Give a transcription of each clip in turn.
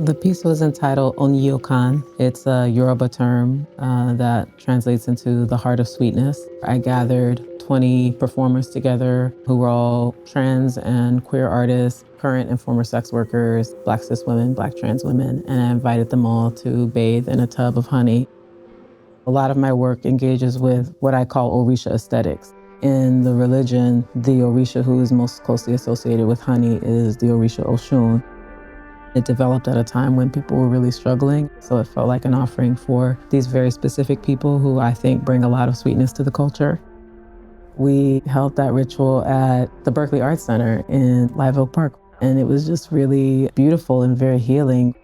The piece was entitled Onyokan. It's a Yoruba term that translates into the heart of sweetness. I gathered 20 performers together who were all trans and queer artists, current and former sex workers, Black cis women, Black trans women, and I invited them all to bathe in a tub of honey. A lot of my work engages with what I call Orisha aesthetics. In the religion, the Orisha who is most closely associated with honey is the Orisha Oshun. It developed at a time when people were really struggling, so it felt like an offering for these very specific people who I think bring a lot of sweetness to the culture. We held that ritual at the Berkeley Arts Center in Live Oak Park, and it was just really beautiful and very healing.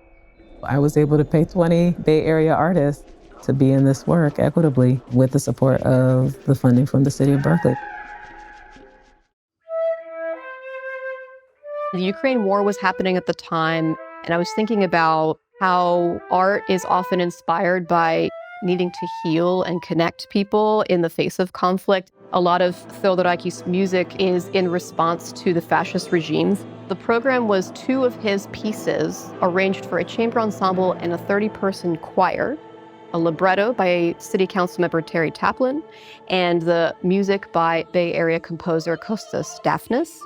I was able to pay 20 Bay Area artists to be in this work equitably with the support of the funding from the city of Berkeley. The Ukraine war was happening at the time, and I was thinking about how art is often inspired by needing to heal and connect people in the face of conflict. A lot of Theodorakis' music is in response to the fascist regimes. The program was 2 of his pieces arranged for a chamber ensemble and a 30-person choir, a libretto by City Council member Terry Taplin, and the music by Bay Area composer Kostas Daphnis.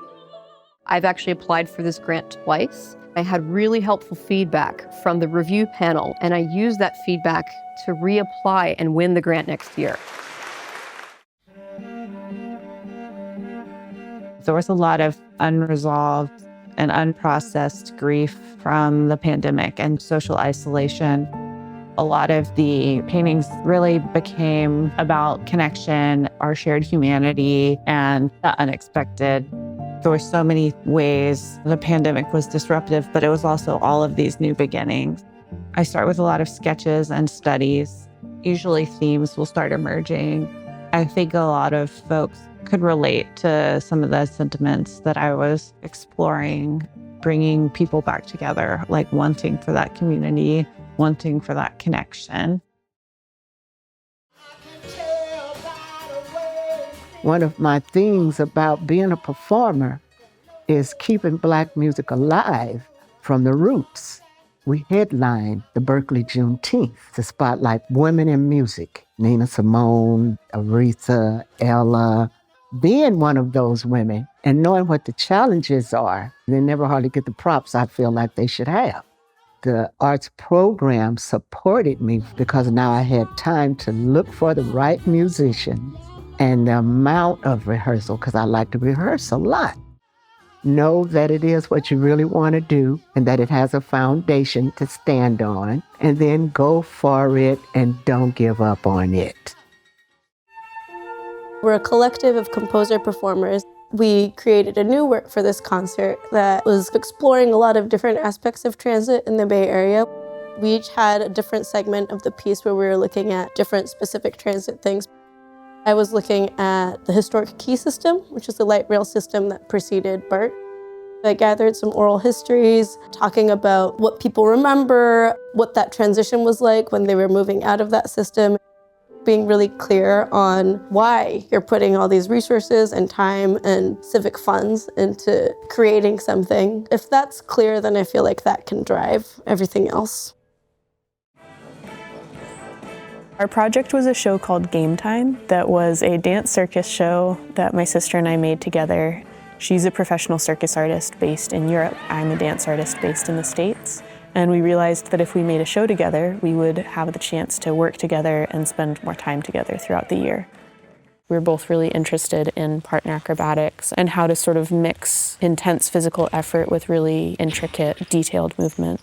I've actually applied for this grant twice. I had really helpful feedback from the review panel, and I used that feedback to reapply and win the grant next year. There was a lot of unresolved and unprocessed grief from the pandemic and social isolation. A lot of the paintings really became about connection, our shared humanity, and the unexpected. There were so many ways the pandemic was disruptive, but it was also all of these new beginnings. I start with a lot of sketches and studies. Usually themes will start emerging. I think a lot of folks could relate to some of the sentiments that I was exploring, bringing people back together, like wanting for that community, wanting for that connection. One of my things about being a performer is keeping Black music alive from the roots. We headlined the Berkeley Juneteenth to spotlight women in music. Nina Simone, Aretha, Ella. Being one of those women and knowing what the challenges are, they never hardly get the props I feel like they should have. The arts program supported me because now I had time to look for the right musicians and the amount of rehearsal, because I like to rehearse a lot. Know that it is what you really want to do and that it has a foundation to stand on, and then go for it and don't give up on it. We're a collective of composer-performers. We created a new work for this concert that was exploring a lot of different aspects of transit in the Bay Area. We each had a different segment of the piece where we were looking at different specific transit things. I was looking at the historic key system, which is the light rail system that preceded BART. I gathered some oral histories, talking about what people remember, what that transition was like when they were moving out of that system, being really clear on why you're putting all these resources and time and civic funds into creating something. If that's clear, then I feel like that can drive everything else. Our project was a show called Game Time that was a dance circus show that my sister and I made together. She's a professional circus artist based in Europe. I'm a dance artist based in the States. And we realized that if we made a show together, we would have the chance to work together and spend more time together throughout the year. We were both really interested in partner acrobatics and how to sort of mix intense physical effort with really intricate, detailed movement.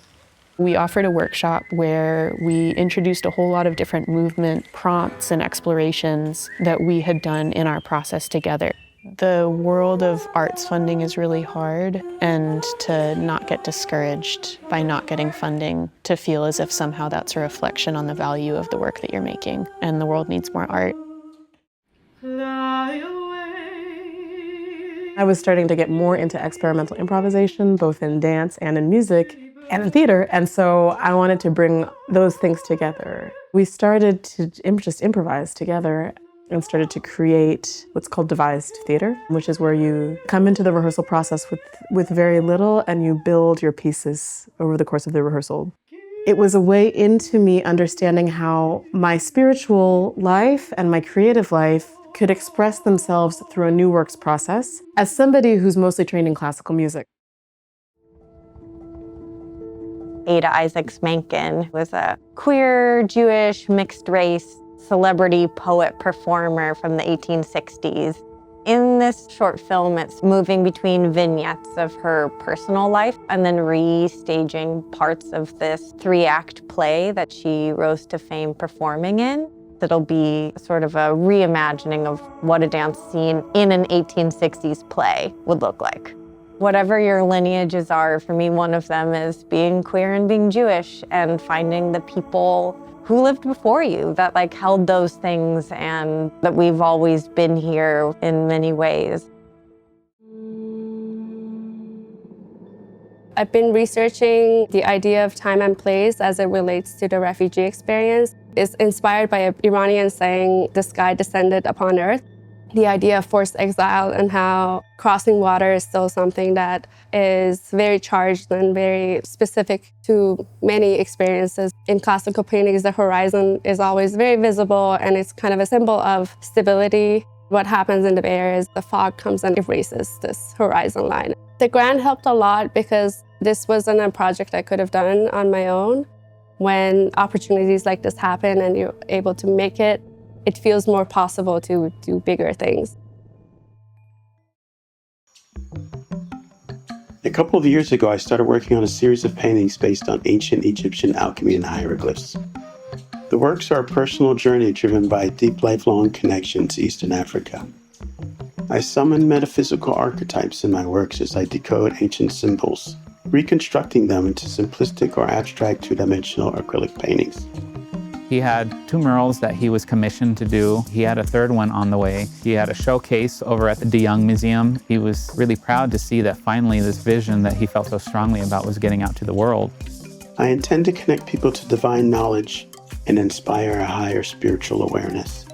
We offered a workshop where we introduced a whole lot of different movement prompts and explorations that we had done in our process together. The world of arts funding is really hard, and to not get discouraged by not getting funding, to feel as if somehow that's a reflection on the value of the work that you're making, and the world needs more art. I was starting to get more into experimental improvisation, both in dance and in music and in theater, and so I wanted to bring those things together. We started to just improvise together. and started to create what's called devised theater, which is where you come into the rehearsal process with very little and you build your pieces over the course of the rehearsal. It was a way into me understanding how my spiritual life and my creative life could express themselves through a new works process as somebody who's mostly trained in classical music. Ada Isaacs Menken was a queer, Jewish, mixed-race celebrity poet performer from the 1860s. In this short film, it's moving between vignettes of her personal life and then restaging parts of this 3-act play that she rose to fame performing in. It'll be sort of a reimagining of what a dance scene in an 1860s play would look like. Whatever your lineages are, for me, one of them is being queer and being Jewish and finding the people who lived before you that held those things, and that we've always been here in many ways. I've been researching the idea of time and place as it relates to the refugee experience. It's inspired by an Iranian saying, "The sky descended upon earth." The idea of forced exile and how crossing water is still something that is very charged and very specific to many experiences. In classical paintings, the horizon is always very visible and it's kind of a symbol of stability. What happens in the Bay Area is the fog comes and erases this horizon line. The grant helped a lot because this wasn't a project I could have done on my own. When opportunities like this happen and you're able to make it, it feels more possible to do bigger things. A couple of years ago, I started working on a series of paintings based on ancient Egyptian alchemy and hieroglyphs. The works are a personal journey driven by a deep, lifelong connection to Eastern Africa. I summon metaphysical archetypes in my works as I decode ancient symbols, reconstructing them into simplistic or abstract two-dimensional acrylic paintings. He had 2 murals that he was commissioned to do. He had a 3rd one on the way. He had a showcase over at the De Young Museum. He was really proud to see that finally this vision that he felt so strongly about was getting out to the world. I intend to connect people to divine knowledge and inspire a higher spiritual awareness.